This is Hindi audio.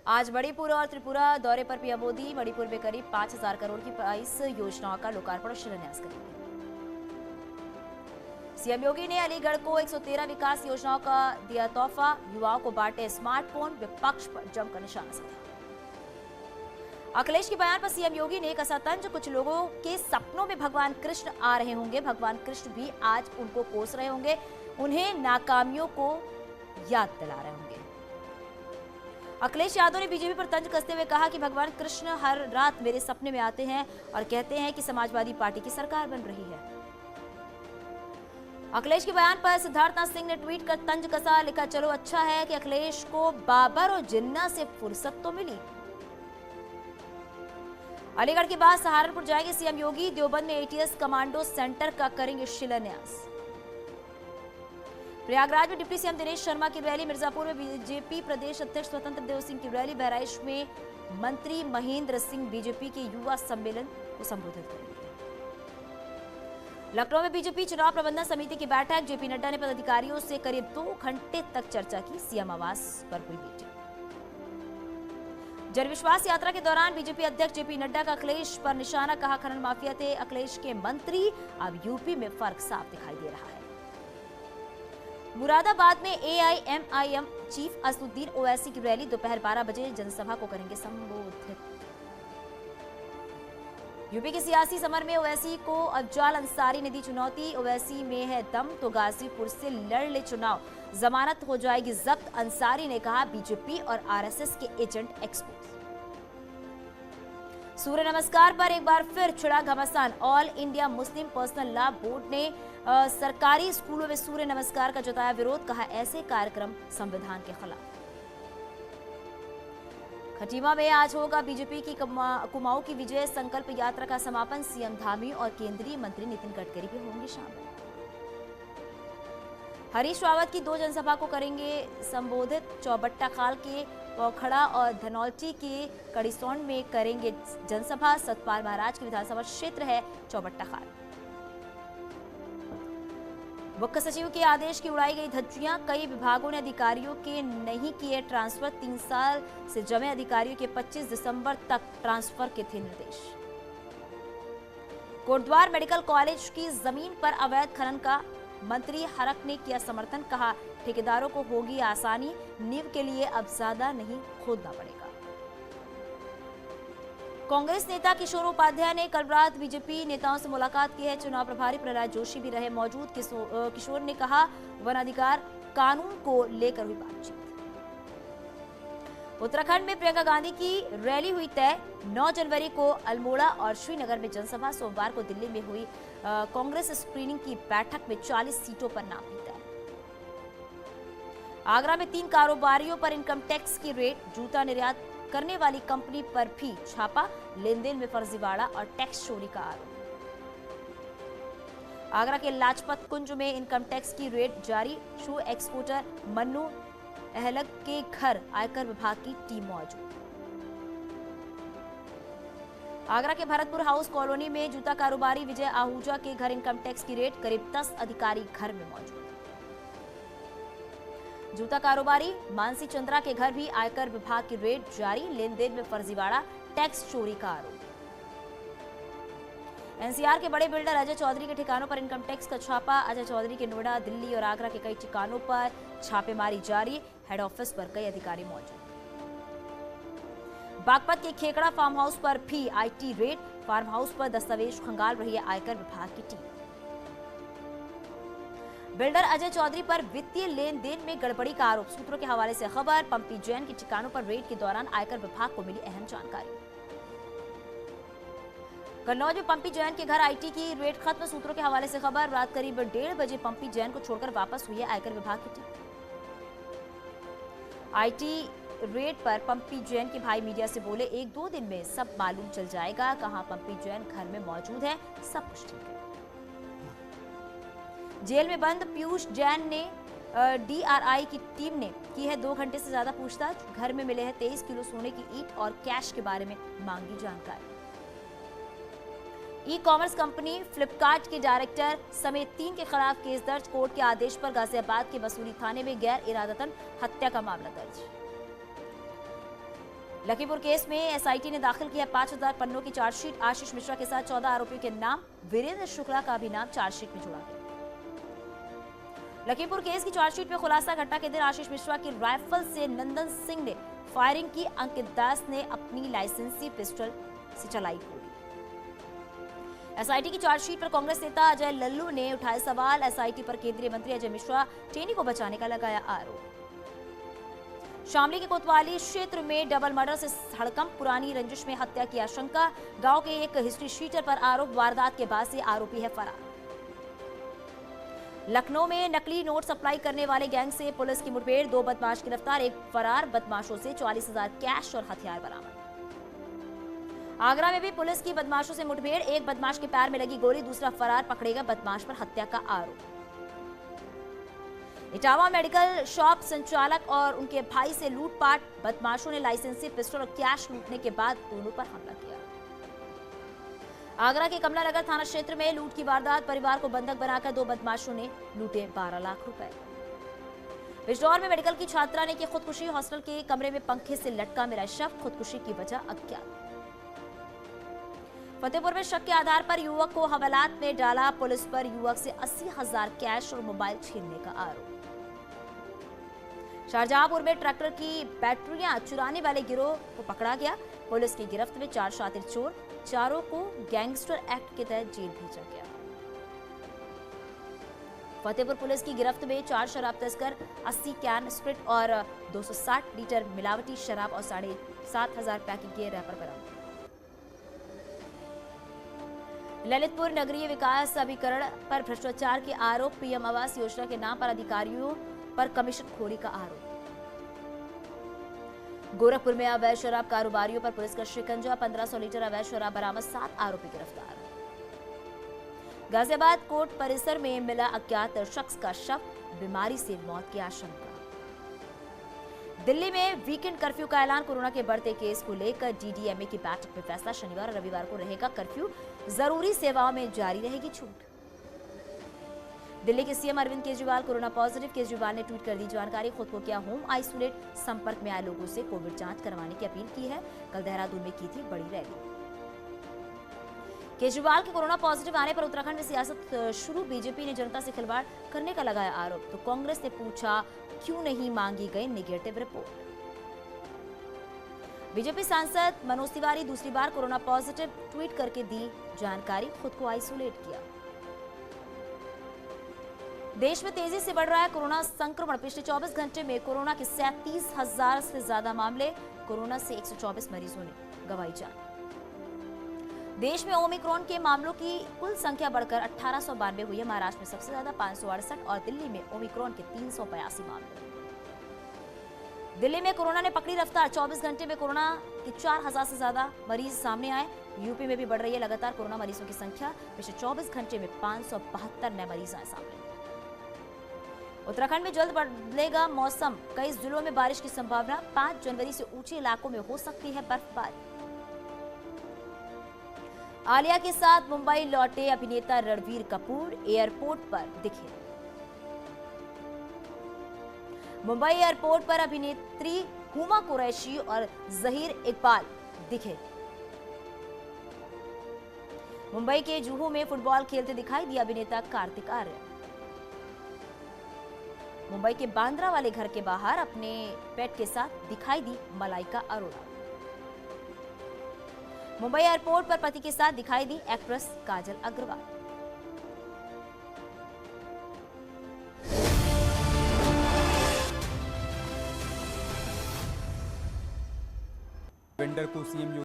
आज मणिपुर और त्रिपुरा दौरे पर पीएम मोदी मणिपुर में करीब 5,000 करोड़ की 22 योजनाओं का लोकार्पण और शिलान्यास करेंगे। सीएम योगी ने अलीगढ़ को 113 विकास योजनाओं का दिया तोहफा, युवाओं को बांटे स्मार्टफोन, विपक्ष पर जमकर निशाना साधा। अखिलेश के बयान पर सीएम योगी ने कसा तंज, कुछ लोगों के सपनों में भगवान कृष्ण आ रहे होंगे, भगवान कृष्ण भी आज उनको कोस रहे होंगे, उन्हें नाकामियों को याद दिला रहे होंगे। अखिलेश यादव ने बीजेपी पर तंज कसते हुए कहा कि भगवान कृष्ण हर रात मेरे सपने में आते हैं और कहते हैं कि समाजवादी पार्टी की सरकार बन रही है। अखिलेश के बयान पर सिद्धार्थनाथ सिंह ने ट्वीट कर तंज कसा, लिखा चलो अच्छा है कि अखिलेश को बाबर और जिन्ना से फुर्सत तो मिली। अलीगढ़ के बाद सहारनपुर जाएंगे सीएम योगी, देवबंद में एटीएस कमांडो सेंटर का करेंगे शिलान्यास। प्रयागराज में डिप्टी सीएम दिनेश शर्मा की रैली, मिर्जापुर में बीजेपी प्रदेश अध्यक्ष स्वतंत्र देव सिंह की रैली, बहराइच में मंत्री महेंद्र सिंह बीजेपी के युवा सम्मेलन को संबोधित करेंगे। लखनऊ में बीजेपी चुनाव प्रबंधन समिति की बैठक, जेपी नड्डा ने पदाधिकारियों से करीब 2 घंटे तक चर्चा की, सीएम आवास पर हुई मीटिंग। जनविश्वास यात्रा के दौरान बीजेपी अध्यक्ष जेपी नड्डा का अखिलेश पर निशाना, कहा खनन माफिया थे अखिलेश के मंत्री, अब यूपी में फर्क साफ दिखाई दे रहा है। मुरादाबाद में एआईएमआईएम चीफ असदुद्दीन ओवैसी की रैली, दोपहर 12 बजे जनसभा को करेंगे संबोधित। यूपी के सियासी समर में ओवैसी को अफजाल अंसारी ने दी चुनौती, ओवैसी में है दम तो गाजीपुर से लड़ ले चुनाव, जमानत हो जाएगी जब्त, अंसारी ने कहा बीजेपी और आरएसएस के एजेंट एक्सपोज। सूर्य नमस्कार पर एक बार फिर छिड़ा घमासान, all India Muslim personal law board ने सरकारी स्कूलों में सूर्य नमस्कार का जताया विरोध, कहा ऐसे कार्यक्रम संविधान के खिलाफ। खटीमा में आज होगा बीजेपी की कुमाऊं की विजय संकल्प यात्रा का समापन, सीएम धामी और केंद्रीय मंत्री नितिन गडकरी भी होंगे शामिल। हरीश रावत की 2 जनसभा को करेंगे संबोधित, चौबट्टा खाल के पोखड़ा और धनौल्टी के कड़ीसौंड में करेंगे जनसभा, सतपाल महाराज के विधानसभा क्षेत्र है चौबट्टा खाल। मुख्य सचिव के आदेश की उड़ाई गई धज्जियां, कई विभागों ने अधिकारियों के नहीं किए ट्रांसफर, 3 साल से जमे अधिकारियों के 25 दिसंबर तक ट्रांसफर के थे निर्देश। कोटद्वार मेडिकल कॉलेज की जमीन पर अवैध खनन का मंत्री हरक ने किया समर्थन, कहा ठेकेदारों को होगी आसानी, नींव के लिए अब ज्यादा नहीं खोदना पड़ेगा। कांग्रेस नेता किशोर उपाध्याय ने कल रात बीजेपी नेताओं से मुलाकात की है, चुनाव प्रभारी प्रहलाद जोशी भी रहे मौजूद। किशोर ने कहा वनाधिकार कानून को लेकर हुई बातचीत। उत्तराखंड में प्रियंका गांधी की रैली हुई तय, 9 जनवरी को अल्मोड़ा और श्रीनगर में जनसभा, सोमवार को दिल्ली में हुई कांग्रेस स्क्रीनिंग की बैठक में 40 सीटों पर नाम भी तय। आगरा में 3 कारोबारियों पर इनकम टैक्स की रेड, जूता निर्यात करने वाली कंपनी पर भी छापा, लेन देन में फर्जीवाड़ा और टैक्स चोरी का आरोप। आगरा के लाजपत कुंज में इनकम टैक्स की रेड जारी, शू एक्सपोर्टर मन्नू अहलग के घर आयकर विभाग की टीम मौजूद। आगरा के भरतपुर हाउस कॉलोनी में जूता कारोबारी विजय आहूजा के घर इनकम टैक्स की रेड, करीब 10 अधिकारी घर में मौजूद। जूता कारोबारी मानसी चंद्रा के घर भी आयकर विभाग की रेड जारी, लेन देन में फर्जीवाड़ा, टैक्स चोरी का आरोप। एनसीआर के बड़े बिल्डर अजय चौधरी के ठिकानों पर इनकम टैक्स का छापा, अजय चौधरी के नोएडा, दिल्ली और आगरा के कई ठिकानों पर छापेमारी जारी, हेड ऑफिस पर कई अधिकारी मौजूद। बागपत के खेकड़ा फार्म हाउस पर भी आईटी रेड, फार्म हाउस पर दस्तावेज खंगाल रही है आयकर विभाग की टीम। बिल्डर अजय चौधरी पर वित्तीय लेन देन में गड़बड़ी का आरोप, सूत्रों के हवाले से खबर, पंपी जैन के ठिकानों पर रेड के दौरान आयकर विभाग को मिली अहम जानकारी। कन्नौज में पंपी जैन के घर आईटी की रेड खत्म, सूत्रों के हवाले से खबर, रात करीब 1:30 बजे पंपी जैन को छोड़कर वापस हुई है आयकर विभाग की टीम। आईटी रेड पर पंपी जैन के भाई मीडिया से बोले 1-2 दिन में सब मालूम चल जाएगा, कहा पंपी जैन घर में मौजूद है, सब कुछ ठीक है। जेल में बंद पीयूष जैन ने डीआरआई की टीम ने की है 2 घंटे से ज्यादा पूछताछ, घर में मिले हैं 23 किलो सोने की ईंट और कैश के बारे में मांगी जानकारी। ई कॉमर्स कंपनी फ्लिपकार्ट के डायरेक्टर समेत 3 के खिलाफ केस दर्ज, कोर्ट के आदेश पर गाजियाबाद के वसूली थाने में गैर इरादतन हत्या का मामला दर्ज। लखीमपुर केस में एसआईटी ने दाखिल किया 5000 पन्नों की चार्जशीट। आशीष मिश्रा के साथ 14 आरोपियों के नाम, वीरेंद्र शुक्ला का भी नाम चार्जशीट में जोड़ा गया। लखीमपुर केस की चार्जशीट में खुलासा, घटना के दिन आशीष मिश्रा की राइफल से नंदन सिंह ने फायरिंग की। अंकित दास ने अपनी लाइसेंसी पिस्टल से चलाई गोली। एसआईटी की चार्जशीट पर कांग्रेस नेता अजय लल्लू ने उठाए सवाल। एसआईटी पर केंद्रीय मंत्री अजय मिश्रा टेनी को बचाने का लगाया आरोप। शामली के कोतवाली क्षेत्र में डबल मर्डर से हड़कंप, पुरानी रंजिश में हत्या की आशंका। गांव के एक हिस्ट्री शीटर पर आरोप, वारदात के बाद से आरोपी है फरार। लखनऊ में नकली नोट सप्लाई करने वाले गैंग से पुलिस की मुठभेड़, 2 बदमाश गिरफ्तार, एक फरार। बदमाशों से 40,000 कैश और हथियार बरामद। आगरा में भी पुलिस की बदमाशों से मुठभेड़, एक बदमाश के पैर में लगी गोली, दूसरा फरार पकड़े गए। बदमाश पर हत्या का आरोप। इटावा मेडिकल शॉप संचालक और उनके भाई से लूटपाट, बदमाशों ने लाइसेंसी पिस्टल और कैश लूटने के बाद दोनों पर हमला किया। आगरा के कमला नगर थाना क्षेत्र में लूट की वारदात, परिवार को बंधक बनाकर 2 बदमाशों ने लूटे 12 लाख रुपए। बिजनौर में मेडिकल की छात्रा ने की खुदकुशी, हॉस्टल के कमरे में पंखे से लटका मिला शव, खुदकुशी की वजह अज्ञात। फतेहपुर में शक के आधार पर युवक को हवालात में डाला, पुलिस पर युवक से 80,000 कैश और मोबाइल छीनने का आरोप। शाहजहांपुर में ट्रैक्टर की बैटरियां चुराने वाले गिरोह को पकड़ा गया, पुलिस की गिरफ्त में 4 शातिर चोर, चारों को गैंगस्टर एक्ट के तहत जेल भेजा गया। फतेहपुर पुलिस की गिरफ्त में 4 शराब तस्कर, 80 कैन स्प्रिट और 260 लीटर मिलावटी शराब और 7,500 पैकेट के रैपर बरामद। ललितपुर नगरीय विकास अभिकरण पर भ्रष्टाचार के आरोप, पीएम आवास योजना के नाम पर अधिकारियों पर कमीशन खोरी का आरोप। गोरखपुर में अवैध शराब कारोबारियों पर पुलिस का शिकंजा, 1500 लीटर अवैध शराब बरामद, 7 आरोपी गिरफ्तार। गाजियाबाद कोर्ट परिसर में मिला अज्ञात शख्स का शव, बीमारी से मौत की आशंका। दिल्ली में वीकेंड कर्फ्यू का ऐलान, कोरोना के बढ़ते केस को लेकर डीडीएमए की बैठक में फैसला, शनिवार और रविवार को रहेगा कर्फ्यू, जरूरी सेवाओं में जारी रहेगी छूट। दिल्ली के CM Arvind Kejriwal corona positive, Kejriwal ने ट्वीट कर दी जानकारी, खुद को किया होम आइसोलेट, संपर्क में आए लोगों से कोविड जांच करवाने की अपील की है। कल देहरादून में की थी बड़ी रैली। केजरीवाल के कोरोना पॉजिटिव आने पर उत्तराखंड में सियासत शुरू, बीजेपी ने जनता से खिलवाड़ करने का लगाया आरोप, तो कांग्रेस ने पूछा क्यों नहीं मांगी गई नेगेटिव रिपोर्ट। बीजेपी सांसद मनोज तिवारी दूसरी बार कोरोना पॉजिटिव, ट्वीट करके दी जानकारी, खुद को आइसोलेट किया। देश में तेजी से बढ़ रहा है कोरोना संक्रमण, पिछले 24 घंटे में कोरोना के 37,000 से ज्यादा मामले, कोरोना से 124 मरीजों ने गंवाई जान। देश में ओमिक्रॉन के मामलों की कुल संख्या बढ़कर 1892 हुई है। महाराष्ट्र में सबसे ज्यादा 568 और दिल्ली में ओमिक्रॉन के 382 मामले। दिल्ली में कोरोना ने पकड़ी रफ्तार, 24 घंटे में कोरोना के 4000 से ज्यादा मरीज सामने आए। यूपी में भी बढ़ रही है लगातार कोरोना मरीजों की संख्या, पिछले 24 घंटे में 572 नए मरीज आए सामने। उत्तराखंड में जल्द बदलेगा मौसम, कई जिलों में बारिश की संभावना, 5 जनवरी से ऊंचे इलाकों में हो सकती है बर्फबारी। आलिया के साथ मुंबई लौटे अभिनेता रणबीर कपूर एयरपोर्ट पर दिखे। मुंबई एयरपोर्ट पर अभिनेत्री हुमा कुरैशी और जहीर इकबाल दिखे। मुंबई के जुहू में फुटबॉल खेलते दिखाई दिया अभिनेता कार्तिक आर्यन। मुंबई के बांद्रा वाले घर के बाहर अपने पेट के साथ दिखाई दी मलाइका अरोड़ा। मुंबई एयरपोर्ट पर पति के साथ दिखाई दी एक्ट्रेस काजल अग्रवाल। वेंडर को सीएम